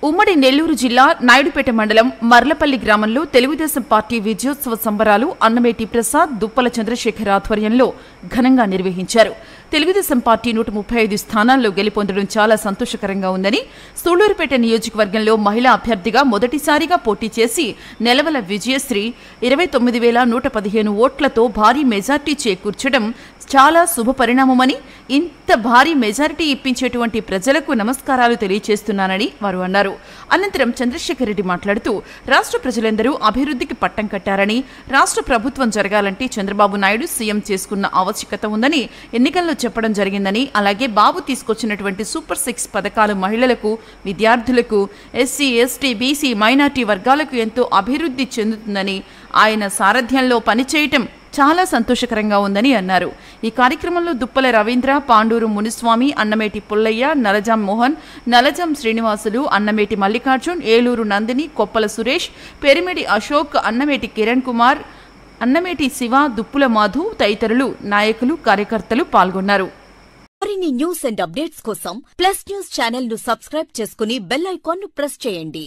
ఉమ్మడి నెల్లూరు జిల్లా నాయుడుపేట మండలం మర్లపల్లి గ్రామంలో తెలుగుదేశం పార్టీ విజయోత్సవ సంబరాలు అన్నమేటి ప్రసాద్, దుప్పల చంద్రశేఖర్ ఆధ్వర్యంలో ఘనంగా నిర్వహించారు. తెలుగుదేశం పార్టీ 135 స్థానాల్లో గెలుపొందడం చాలా సంతోషకరంగా ఉందని, సూళ్లూరుపేట నియోజకవర్గంలో మహిళా అభ్యర్థిగా మొదటిసారిగా పోటీ చేసి నెలవల విజయశ్రీ 29,115 ఓట్లతో భారీ మెజార్టీ చేకూర్చడం చాలా శుభపరిణామమని, ఇంత భారీ మెజారిటీ ఇప్పించేటువంటి ప్రజలకు నమస్కారాలు తెలియజేస్తున్నానని వారు అన్నారు. అనంతరం చంద్రశేఖర్ రెడ్డి మాట్లాడుతూ రాష్ట్ర ప్రజలందరూ అభివృద్ధికి పట్టం కట్టారని, రాష్ట్ర ప్రభుత్వం జరగాలంటే చంద్రబాబు నాయుడు సీఎం చేసుకున్న ఆవశ్యకత ఉందని ఎన్నికల్లో చెప్పడం జరిగిందని, అలాగే బాబు తీసుకొచ్చినటువంటి సూపర్ 6 పథకాలు మహిళలకు, విద్యార్థులకు, ఎస్సీ, ఎస్టీ, బీసీ, మైనార్టీ వర్గాలకు ఎంతో అభివృద్ధి చెందుతుందని, ఆయన సారథ్యంలో పనిచేయటం చాలా సంతోషకరంగా ఉందని అన్నారు. ఈ కార్యక్రమంలో దుప్పల రవీంద్ర, పాండూరు మునిస్వామి, అన్నమేటి పుల్లయ్య, నలజాం మోహన్, నలజాం శ్రీనివాసులు, అన్నమేటి మల్లికార్జున్, ఏలూరు నందిని, కొప్పల సురేష్, పెరిమిడి అశోక్, అన్నమేటి కిరణ్ కుమార్, అన్నమేటి శివ, దుప్పుల మాధు తదితరులు నాయకులు, కార్యకర్తలు పాల్గొన్నారు. మరిన్ని న్యూస్ అండ్ అప్డేట్స్ కోసం ప్లస్ న్యూస్ ఛానల్ ను సబ్స్క్రైబ్ చేసుకుని బెల్ ఐకాన్ ను ప్రెస్ చేయండి.